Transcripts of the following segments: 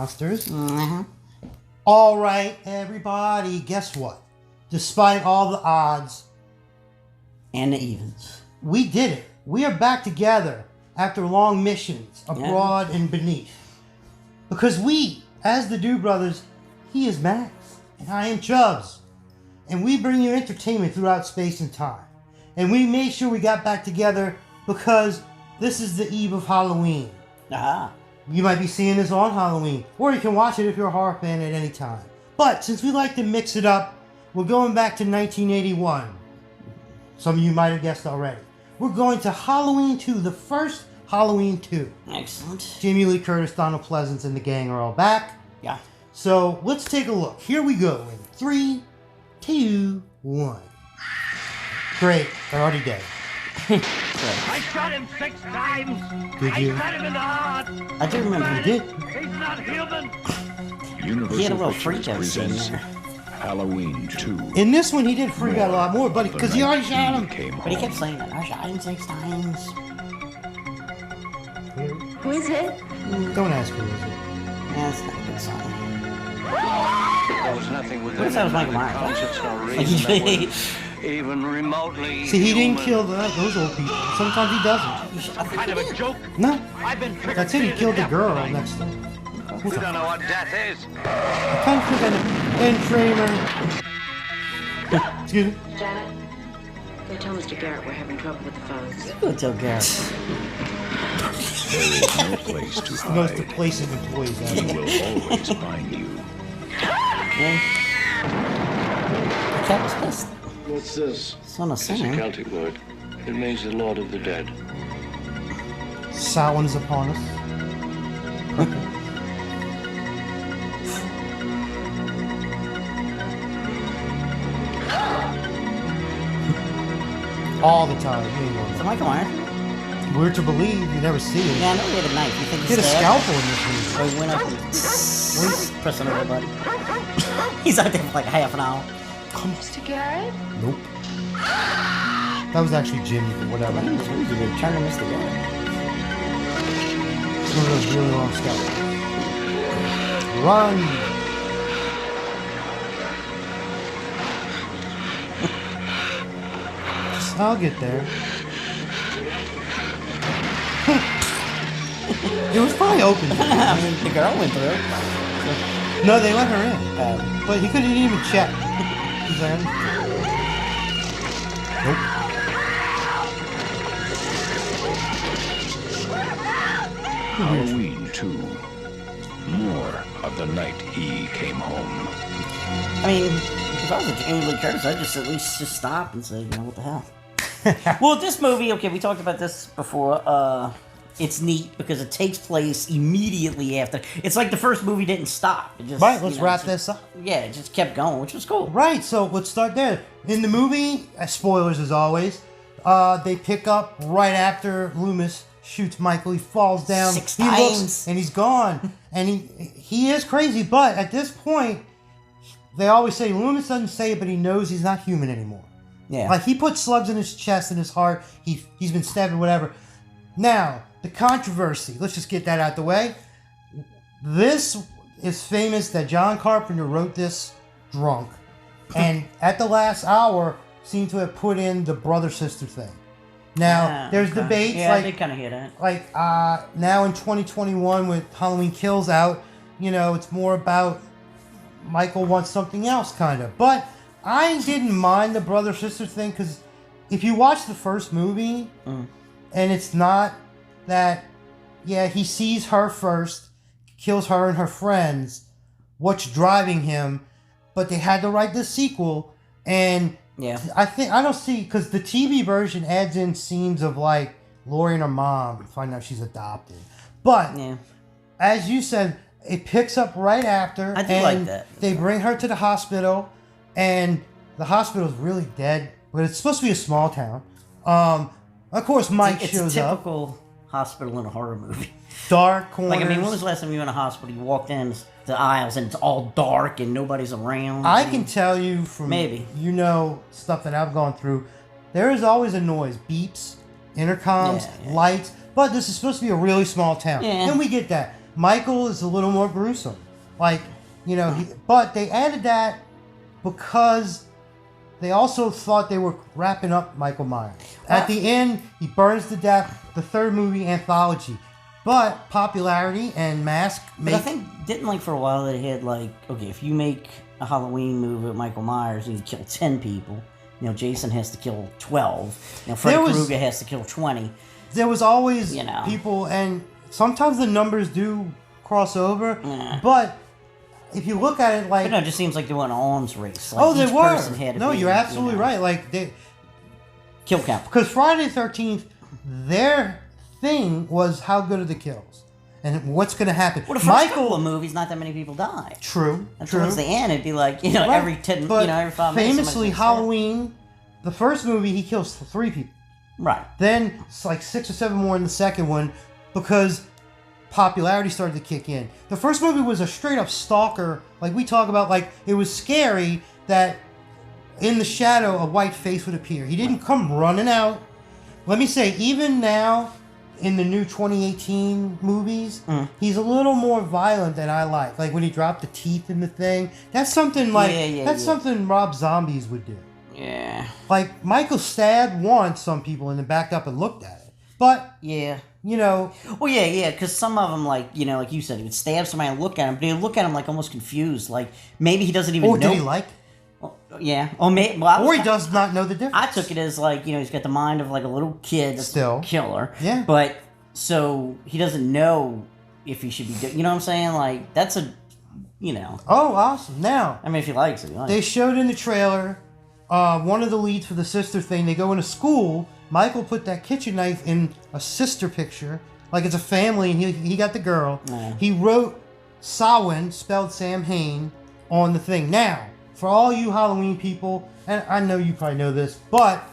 monsters. Mm-hmm. All right, everybody, guess what? Despite all the odds and the evens, we did it. We are back together after long missions abroad and beneath. Because we, as the Do Brothers, he is Max, and I am ChuBs. And we bring you entertainment throughout space and time. And we made sure we got back together because this is the eve of Halloween. You might be seeing this on Halloween, or you can watch it if you're a horror fan at any time. But since we like to mix it up, we're going back to 1981. Some of you might have guessed already. We're going to Halloween 2, the first Halloween 2. Excellent. Jamie Lee Curtis, Donald Pleasance, and the gang are all back. Yeah. So let's take a look. Here we go in 3, 2, 1. Great, they're already dead. I shot him 6 times. Did you? I shot him in the heart. I do remember You did? He's not human. Universal he had a little Pictures freak out scene presents there. Halloween 2. In this one, he did freak out a lot more, buddy, because he already shot him. But he kept saying that. I shot him 6 times. Who is it? Don't ask who is it. Yeah, that's not a good sign. There was nothing within What if that was him, Michael neither Myers? conscience nor Like, reason that was even remotely See, he didn't human. kill those old people. Sometimes he doesn't. Kind of a joke. No. I've been That's it, he killed the girl next to him. You don't know what death is. I kind of think I Tramer. Excuse me. Janet, go tell Mr. Garrett we're having trouble with the phones. Go tell Garrett. There is no place to He goes to hide. placing employees He out. will always find you. Yeah. The cat was pissed. What's this? Son of It's a Sam. Celtic word. It means the Lord of the Dead. Samhain's upon us. All the time. You ain't So gonna Michael Myers. know. Weird to believe, you never see it. Yeah, I know he had a knife. You think He had a stabbed? scalpel in this movie. Or he went up and pressing everybody. He's out there for like half an hour. Mr. Garrett? Nope. That was actually Jimmy, but whatever. Man, this movie did turn to Mr. Garrett. It's one of those really long scalpels. Run! I'll get there. It was probably open. I mean, the girl went through. No, they let her in. Um, But he couldn't even check. He's like, nope. Halloween 2. More of the night he came home. I mean, if I was a Jamie Lee Curtis, I'd just at least just stop and say, you know, what the hell. Well, this movie, okay, we talked about this before. It's neat because it takes place immediately after. It's like the first movie didn't stop. It just, Right, let's you know, wrap just- this up. Yeah, it just kept going, which was cool. Right, so let's start there. In the movie, spoilers as always, they pick up right after Loomis shoots Michael. He falls down. 6 he times. looks, and he's gone. And he is crazy, but at this point, they always say, Loomis doesn't say it, but he knows he's not human anymore. Yeah. Like, he put slugs in his chest and his heart. He's been stabbed or whatever. Now, the controversy. Let's just get that out the way. This is famous that John Carpenter wrote this drunk. And at the last hour, seemed to have put in the brother-sister thing. Now, there's okay. debates. Yeah, I like, did kind of hear that. like now in 2021 with Halloween Kills out, you know, it's more about Michael wants something else, kind of. But I didn't mind the brother-sister thing, because if you watch the first movie, and it's not that, yeah, he sees her first, kills her and her friends, what's driving him, but they had to write this sequel, and Yeah. I don't see, because the TV version adds in scenes of like Lori and her mom find out she's adopted. But Yeah. as you said, it picks up right after. I do and like that. They bring her to the hospital, and the hospital's really dead, but it's supposed to be a small town. Of course, Mike It's shows a up. typical hospital in a horror movie. Dark corners. Like, I mean, when was the last time you were in a hospital? You walked in the aisles and it's all dark and nobody's around. I can tell you from Maybe. you know stuff that I've gone through. There is always a noise, beeps, intercoms, Yeah, yeah. lights. But this is supposed to be a really small town, Yeah. and we get that. Michael is a little more gruesome. Like, you know, but they added that because they also thought they were wrapping up Michael Myers. At the end, he burns to death, the third movie anthology. But popularity and Mask But I think, didn't like for a while they had like, okay, if you make a Halloween movie with Michael Myers, you kill 10 people. You know, Jason has to kill 12. You know, Freddy Krueger has to kill 20. There was always You know. people, and sometimes the numbers do cross over, but if you look at it like... But no, it just seems like they were an arms race. Like oh, they each were. person had to No, be, you're absolutely you know, right. Like, they... Kill count. Because Friday the 13th, their thing was how good are the kills? And what's going to happen? Well, the first couple of movies, not that many people die. True, And true. towards the end, it'd be like, you know, Right. every 10, But you know, every 5 minutes. famously, Halloween, the first movie, he kills 3 people. Right. Then it's like 6 or 7 more in the second one because popularity started to kick in. The first movie was a straight up stalker. Like we talk about, like it was scary that in the shadow a white face would appear. He didn't come running out. Let me say, even now in the new 2018 movies, he's a little more violent than I like. Like when he dropped the teeth in the thing. That's something like something Rob Zombies would do. Yeah. Like, Michael stabbed once some people and then backed up and looked at it. But, Yeah. you know... Well, yeah, because some of them, like, you know, like you said, he would stab somebody and look at him, but he would look at him, like, almost confused. Like, maybe he doesn't even know. Or did he like it? Well, yeah. Or he does not know the difference. I took it as, like, you know, he's got the mind of, like, a little kid that's Still. a killer. Yeah. But, so, he doesn't know if he should be... You know what I'm saying? Like, that's a... You know. Oh, awesome. Now... I mean, if he likes it, he likes They it. showed in the trailer... one of the leads for the sister thing, they go into school. Michael put that kitchen knife in a sister picture, like it's a family, and he got the girl. Yeah. He wrote Samhain, spelled Samhain, on the thing. Now, for all you Halloween people, and I know you probably know this, but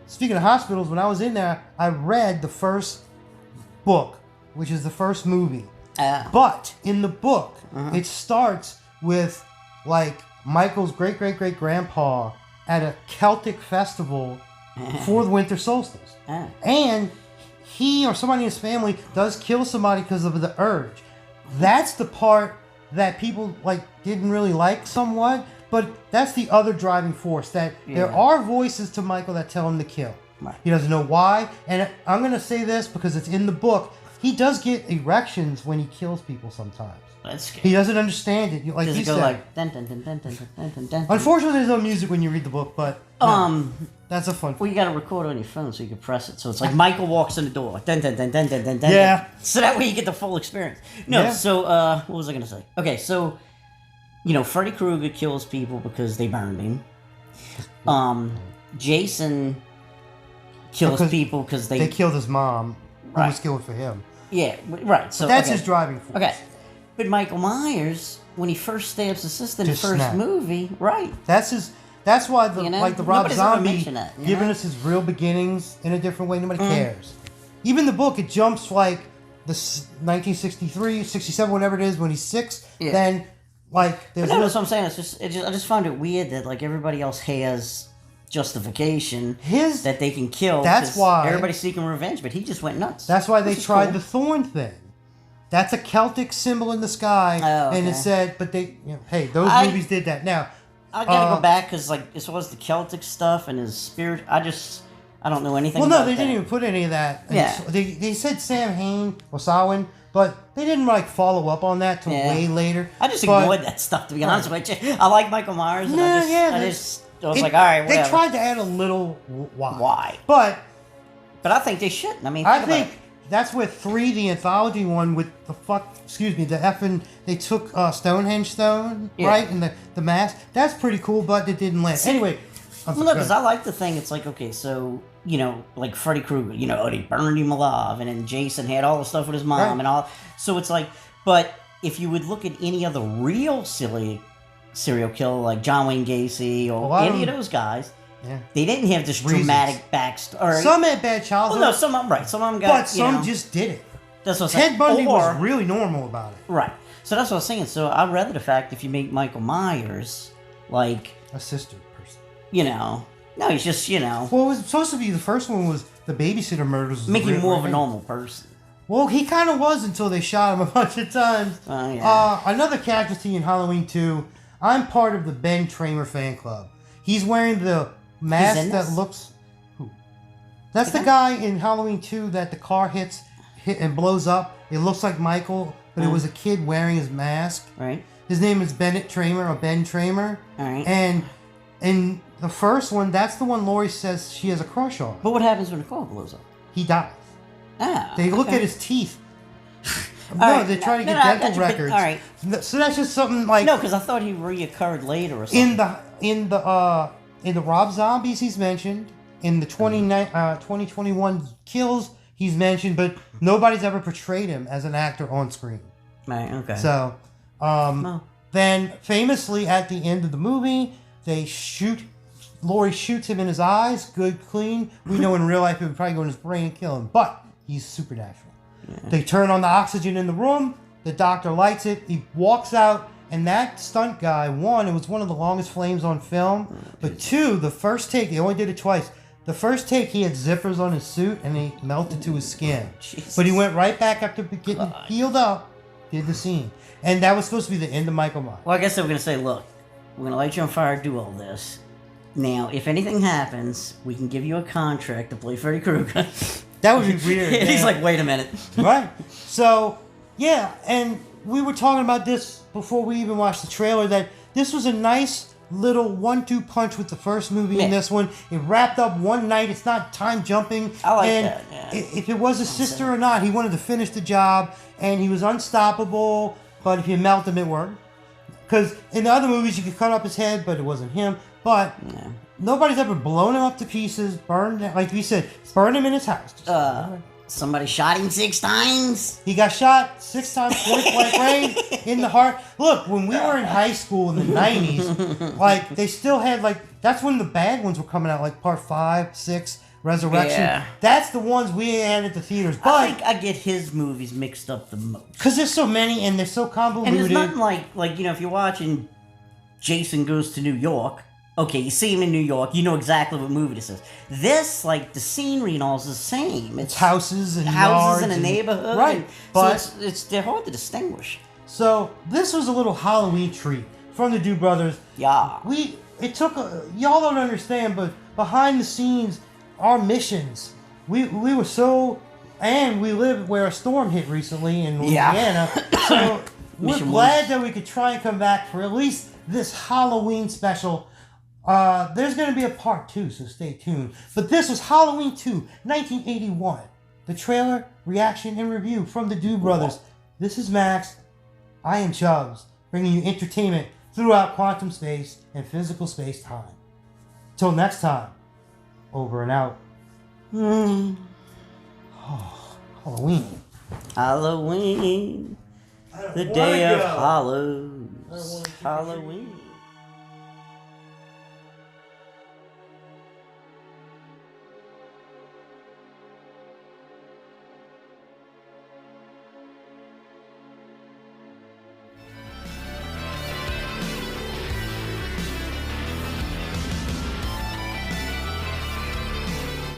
speaking of hospitals, when I was in there, I read the first book, which is the first movie. But in the book, it starts with, like, Michael's great-great-great-grandpa at a Celtic festival for the winter solstice. And he or somebody in his family does kill somebody because of the urge. That's the part that people like didn't really like somewhat, but that's the other driving force, that there are voices to Michael that tell him to kill. Right. He doesn't know why. And I'm going to say this because it's in the book. He does get erections when he kills people sometimes. That's scary. He doesn't understand it. Like Does you it go said. like... Dun, dun, dun, dun, dun, dun, dun, dun. Unfortunately, there's no music when you read the book, but no, that's a fun. Well, you got to record on your phone so you can press it. So it's like Michael walks in the door. Dun, dun, dun, dun, dun, dun, dun, Yeah. dun. So that way you get the full experience. No, Yeah. so, what was I going to say? Okay, so, you know, Freddy Krueger kills people because they burned him. Jason kills Because people because They killed his mom, who Right. was killed for him. Yeah, right. So That's okay. his driving force. Okay. But Michael Myers, when he first stabs his sister in the Just first snap. movie, right. That's his. That's why the You know? like the Rob Nobody's ever Zombie mentioned that, you giving know? us his real beginnings in a different way. Nobody cares. Even the book, it jumps like the 1963, 67, whatever it is, when he's 6. Yeah. Then like there's No, that's what I'm saying. I just found it weird that like everybody else has justification His- that they can kill. That's 'cause why- everybody's seeking revenge, but he just went nuts. That's why they Which is tried cool. the thorn thing. That's a Celtic symbol in the sky, Oh, and it okay. said, but they, you know, hey, those I- movies did that. Now, I gotta go back because like as far as the Celtic stuff and his spirit, I don't know anything. well, no, about they that. didn't even put any of that. And Yeah. so they said Samhain or Samhain, but they didn't like follow up on that till Yeah. way later. I just But- ignored that stuff to be honest with you. I like Michael Myers, and Nah, yeah, I that's- was like, all right, whatever. They tried to add a little Why? but But I think they shouldn't. I mean, I think about think that's where 3, the anthology one with the the effing, they took Stonehenge stone, Yeah. right? And the mask. That's pretty cool, but it didn't land. Anyway. Well, no, because I like the thing. It's like, okay, so, you know, like Freddy Krueger, you know, they burned him alive, and then Jason had all the stuff with his mom Right. and all. So it's like, but if you would look at any other real silly serial killer, like John Wayne Gacy or lot of any of them- those guys, Yeah. they didn't have this Reasons. dramatic backstory. Some had bad well, childhood, no, some of them, right. Some of them got, but you some know, just did it. that's what I'm Ted saying. Bundy Or- was really normal about it. Right. So that's what I was saying. So I'd rather the fact if you make Michael Myers, like, A sister person. you know, no, he's just, you know, Well, it was supposed to be the first one was the babysitter murders. was make him real, more of a right? normal person. Well, he kind of was until they shot him a bunch of times. Oh, yeah. Another casualty in Halloween 2. I'm part of the Ben Tramer fan club. He's wearing the mask that looks... Who? That's the guy in Halloween 2 that the car hit and blows up. It looks like Michael, but it was a kid wearing his mask. Right. His name is Bennett Tramer, or Ben Tramer. All right. And in the first one, that's the one Laurie says she has a crush on. But what happens when the car blows up? He dies. Ah. They look at his teeth. They try to get I dental got you, records. all right. So that's just something like No, because I thought he reoccurred later or something. in the Rob Zombies he's mentioned, in the 2021 Kills he's mentioned, but nobody's ever portrayed him as an actor on screen. Right. Okay. So, then famously at the end of the movie, Laurie shoots him in his eyes, good, clean. We know in real life it would probably go in his brain and kill him, but he's supernatural. Yeah. They turn on the oxygen in the room, the doctor lights it, he walks out, and that stunt guy, one, it was one of the longest flames on film, but two, the first take, they only did it twice. The first take, he had zippers on his suit, and they melted to his skin. Jesus. But he went right back after getting healed up, did the scene. And that was supposed to be the end of Michael Myers. Well, I guess they were going to say, look, we're going to light you on fire, do all this. Now, if anything happens, we can give you a contract to play Freddy Krueger. That would be weird. And he's like, wait a minute. Right. So, yeah, and we were talking about this before we even watched the trailer, that this was a nice little 1-2 punch with the first movie and this one. It wrapped up one night. It's not time jumping. I like and that, yeah. If it was his sister or not, he wanted to finish the job, and he was unstoppable, but if you melt him, it worked. Because in the other movies, you could cut up his head, but it wasn't him. But nobody's ever blown him up to pieces, burned him, like we said, burned him in his house. Somebody shot him 6 times. He got shot 6 times, point blank range, in the heart. Look, when we were in high school in the 90s, like, they still had, like, that's when the bad ones were coming out, like Part 5, 6, Resurrection. Yeah. That's the ones we had at the theaters. But I think I get his movies mixed up the most. because there's so many and they're so convoluted. And there's nothing like, you know, if you're watching Jason Goes to New York, okay, you see him in New York, you know exactly what movie this is. This, like, the scenery and all is the same. It's houses and yards in a neighborhood. Right. But so they're hard to distinguish. so this was a little Halloween treat from the Dude Brothers. Yeah. Y'all don't understand, but behind the scenes, our missions, we were so, and we live where a storm hit recently in Louisiana, so we're glad that we could try and come back for at least this Halloween special. There's going to be a part 2, so stay tuned. But this was Halloween 2, 1981. The trailer, reaction, and review from the Dude Brothers. This is Max. I am ChuBs, bringing you entertainment throughout quantum space and physical space-time. Till next time, over and out. Oh, Halloween. Halloween. The day of Hallows. Halloween.